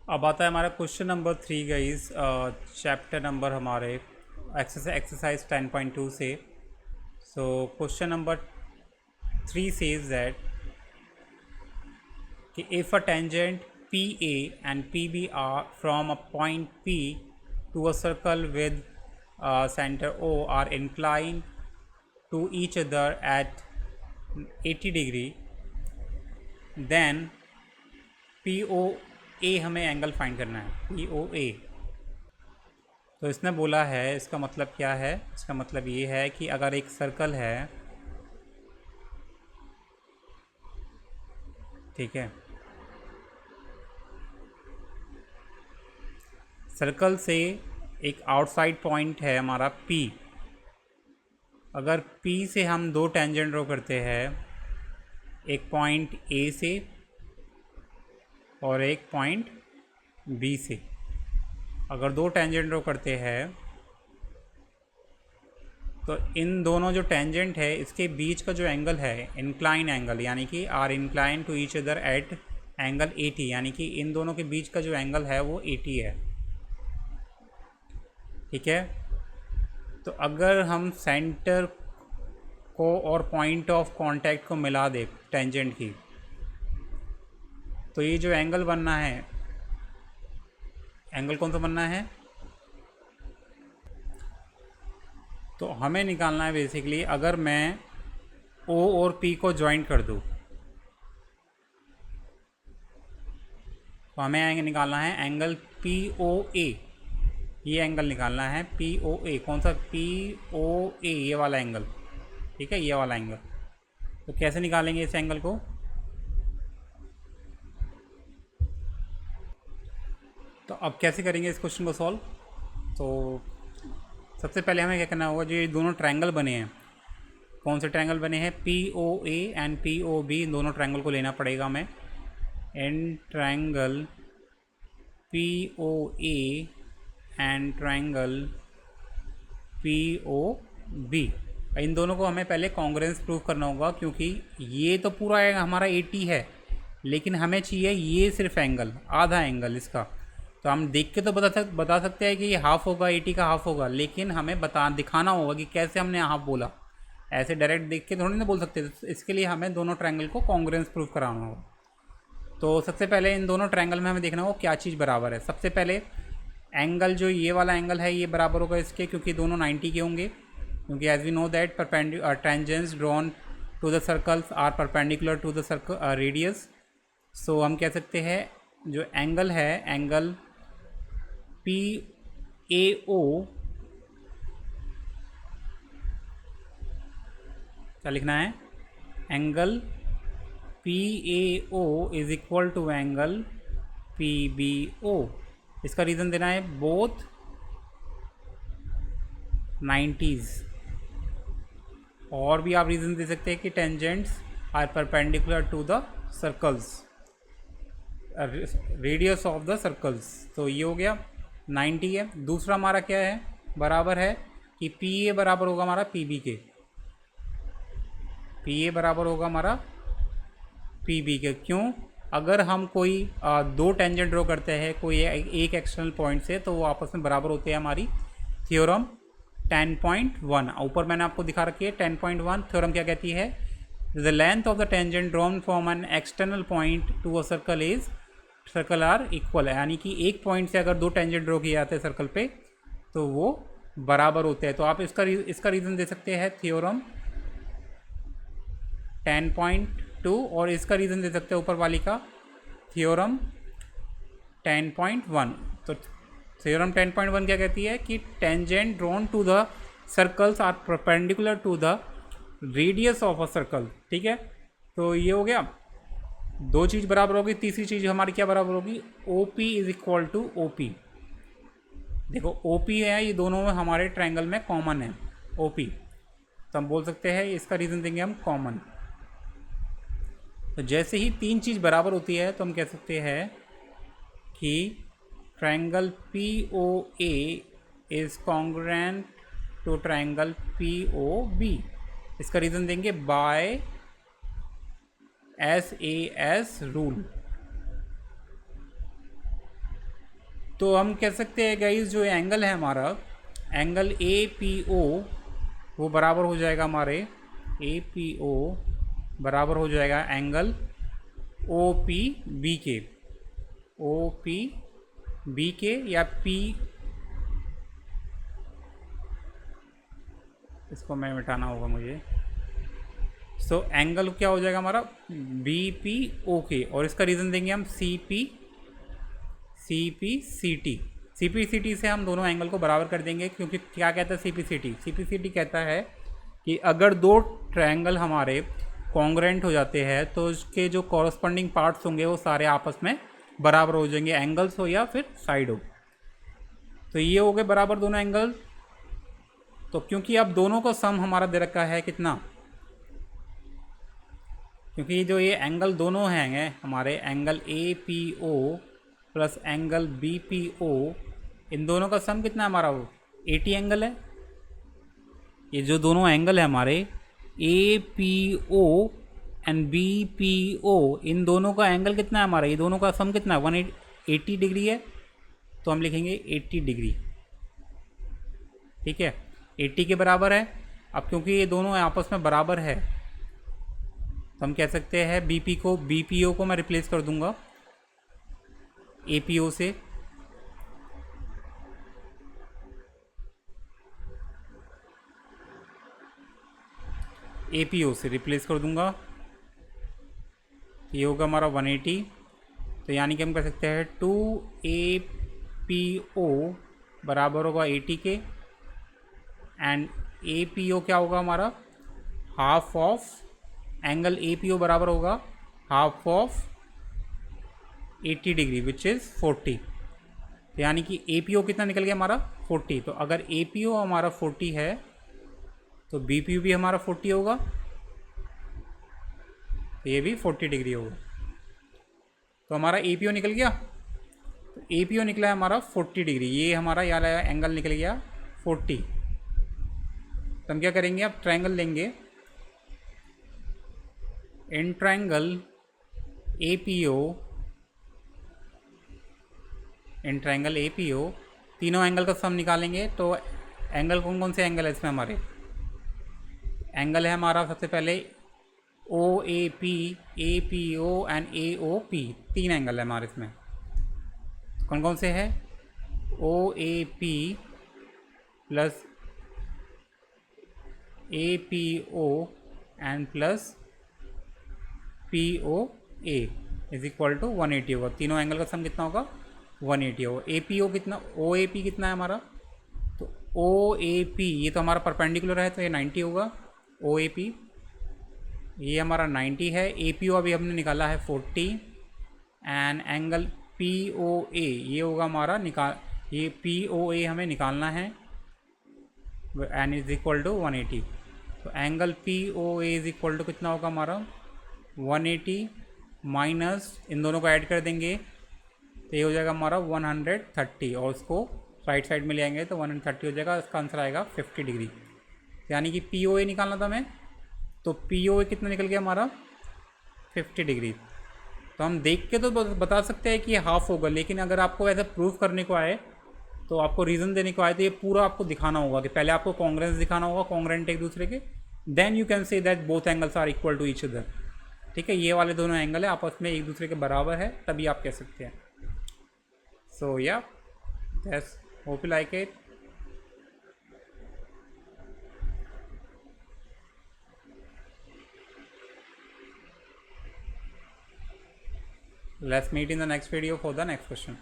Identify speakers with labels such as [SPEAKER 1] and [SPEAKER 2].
[SPEAKER 1] अब आता है हमारा question number 3 guys. Chapter number हमारे एक्सरसाइज 10.2 से। So question number 3 says that कि if a tangent P A and P B are from a point P to a circle with centre O are incline to each other at 80 degree, then P O A हमें angle find करना है। P O ए, तो इसने बोला है, इसका मतलब क्या है? इसका मतलब ये है कि अगर एक सर्कल है, ठीक है, सर्कल से एक आउटसाइड पॉइंट है हमारा P। अगर P से हम दो टेंजेंट ड्रॉ करते हैं, एक पॉइंट A से और एक पॉइंट B से, अगर दो टेंजेंट ड्रॉ करते हैं तो इन दोनों जो टेंजेंट है इसके बीच का जो एंगल है, इंक्लाइन एंगल, यानी कि are incline to each other at angle 80, यानी कि इन दोनों के बीच का जो एंगल है वो 80 है। ठीक है, तो अगर हम सेंटर को और पॉइंट ऑफ कांटेक्ट को मिला दे टेंजेंट की, तो ये जो एंगल बनना है, एंगल कौन सा बनना है? तो हमें निकालना है बेसिकली, अगर मैं O और P को ज्वाइंट कर दूँ तो हमें निकालना है एंगल POA। ये एंगल निकालना है POA। कौन सा? POA, ये वाला एंगल। ठीक है, ये वाला एंगल। तो कैसे निकालेंगे इस एंगल को? तो अब कैसे करेंगे इस क्वेश्चन को सॉल्व? तो सबसे पहले हमें क्या करना होगा, जो ये दोनों ट्रायंगल बने हैं, कौन से ट्रायंगल बने हैं? POA एंड POB, इन दोनों ट्रायंगल को लेना पड़ेगा हमें। And triangle POA and triangle POB, इन दोनों को हमें पहले कॉन्ग्रुएंस प्रूव करना होगा, क्योंकि ये तो पूरा हमारा 80 है, लेकिन हमें चाहिए ये सिर्फ एंगल, आधा एंगल इसका। तो हम देख के तो बता सकते हैं कि ये हाफ होगा, 80 का हाफ होगा, लेकिन हमें दिखाना होगा कि कैसे हमने हाफ बोला। ऐसे डायरेक्ट देख के थोड़ी ना बोल सकते। तो इसके लिए हमें दोनों ट्रायंगल को कॉन्ग्रुएंस प्रूव कराना होगा। तो सबसे पहले इन दोनों ट्रायंगल में हमें देखना होगा क्या चीज़ बराबर है। सबसे पहले एंगल, जो ये वाला एंगल है, ये बराबर होगा इसके, क्योंकि दोनों 90 के होंगे। क्योंकि as we know that tangents drawn to the circles are perpendicular to the circle radius. So हम कह सकते हैं जो एंगल है, एंगल PAO, क्या लिखना है? Angle PAO is equal to angle PBO। इसका रीज़न देना है बोथ 90s। और भी आप रीज़न दे सकते हैं कि tangents are perpendicular to the circles, radius of the circles. तो ये हो गया 90 है। दूसरा हमारा क्या है? बराबर है कि PA बराबर होगा हमारा PB के। PA बराबर होगा हमारा PB के। क्यों? अगर हम कोई दो टेंजेंट ड्रॉ करते हैं कोई एक एक्सटर्नल पॉइंट से, तो वो आपस में बराबर होते हैं। हमारी थ्योरम 10.1 ऊपर मैंने आपको दिखा रखी है। 10.1 थ्योरम क्या कहती है? The length of the tangent drawn from an external point to a circle is circle are equal, यानी कि एक पॉइंट से अगर दो टेंजेंट ड्रॉ किए जाते हैं सर्कल पे तो वो बराबर होते हैं। तो आप इसका रीज़न दे सकते हैं थ्योरम 10.2, और इसका रीज़न दे सकते हैं ऊपर वाली का थ्योरम 10.1। तो थ्योरम 10.1 क्या कहती है कि tangent drawn to the circles are perpendicular to the radius of a circle. ठीक है, तो ये हो गया। दो चीज़ बराबर होगी। तीसरी चीज़ हमारी क्या बराबर होगी? OP is equal to OP। देखो OP है, ये दोनों में हमारे ट्रायंगल में कॉमन है OP, तो हम बोल सकते हैं इसका रीज़न देंगे हम कॉमन। तो जैसे ही तीन चीज़ बराबर होती है तो हम कह सकते हैं कि triangle POA is congruent to triangle POB। इसका रीज़न देंगे बाय SAS रूल। तो हम कह सकते हैं गाइस जो एंगल है हमारा, एंगल ए पी ओ, वो बराबर हो जाएगा हमारे, ए पी ओ बराबर हो जाएगा एंगल ओ पी बी के, ओ पी बी के, या पी, इसको मैं मिटाना होगा मुझे। सो एंगल क्या हो जाएगा हमारा, बी पी ओ के, और इसका रीज़न देंगे हम सी पी सी टी से हम दोनों एंगल को बराबर कर देंगे, क्योंकि क्या कहता है सी पी सी टी कहता है कि अगर दो ट्रायंगल हमारे कॉन्ग्रेंट हो जाते हैं तो उसके जो कॉरस्पॉन्डिंग पार्ट्स होंगे वो सारे आपस में बराबर हो जाएंगे, एंगल्स हो या फिर साइड हो। तो ये हो गए बराबर दोनों एंगल। तो क्योंकि अब दोनों को सम हमारा दे रखा है कितना, क्योंकि जो ये एंगल दोनों हैं हमारे, angle A P O plus angle B P O, इन दोनों का सम कितना है हमारा, वो 80 एंगल है। ये जो दोनों एंगल है हमारे A P O and B P O, इन दोनों का एंगल कितना है हमारा, ये दोनों का सम कितना है, 180 डिग्री है। तो हम लिखेंगे 80 डिग्री, ठीक है, 80 के बराबर है। अब क्योंकि ये दोनों आपस में बराबर है तो हम कह सकते हैं बी पी ओ को मैं रिप्लेस कर दूंगा ए पी ओ से, ए पी ओ से रिप्लेस कर दूंगा। ये होगा हमारा 180। तो यानी कि हम कह सकते हैं 2 ए पी ओ बराबर होगा 80 के, एंड ए पी ओ क्या होगा हमारा, half of, angle A P O बराबर होगा half of 80 degree which is 40। तो यानी कि ए पी ओ कितना निकल गया हमारा, 40। तो अगर ए पी ओ हमारा 40 है तो बी पी ओ भी हमारा 40 होगा, तो ये भी 40 डिग्री होगा। तो हमारा ए पी ओ निकल गया, तो ए पी ओ निकला है हमारा 40 डिग्री, ये हमारा यार एंगल निकल गया 40। तो हम क्या करेंगे, अब ट्रायंगल लेंगे, in triangle A P O, in triangle A P O तीनों एंगल का सम निकालेंगे। तो एंगल कौन कौन से एंगल है इसमें हमारे, एंगल है हमारा सबसे पहले O A P O and A O P, 3 angle है हमारे इसमें। कौन कौन से है, O A P plus A P O and plus P O A is equal to 180 होगा। तीनों एंगल का सम कितना होगा, 180 होगा। ए पी ओ कितना, ओ ए पी कितना है हमारा, तो ओ ए पी ये तो हमारा परपेंडिकुलर है तो ये 90 होगा, ओ ए पी ये हमारा 90 है। ए पी ओ अभी हमने निकाला है 40, एंड एंगल पी ओ ए ये होगा हमारा ये पी ओ ए हमें निकालना है, एंड इज इक्वल टू 180। तो angle P O A is equal to कितना होगा हमारा, 180 माइनस इन दोनों को ऐड कर देंगे तो ये हो जाएगा हमारा 130, और उसको राइट साइड में ले आएंगे तो 130 हो जाएगा। इसका आंसर आएगा 50 डिग्री। यानी कि पी ओ ए निकालना था हमें, तो पी ओ ए कितना निकल गया हमारा, 50 डिग्री। तो हम देख के तो बता सकते हैं कि ये हाफ होगा, लेकिन अगर आपको ऐसा प्रूफ करने को आए, तो आपको रीज़न देने को आए, तो ये पूरा आपको दिखाना होगा कि पहले आपको कॉन्ग्रेंस दिखाना होगा, कॉन्ग्रेंट एक दूसरे के, then you can say that both angles are equal to each other. ठीक है, ये वाले दोनों एंगल है आपस में एक दूसरे के बराबर है, तभी आप कह सकते हैं। सो या that's, hope you like it. Let's meet in the next video for the next question.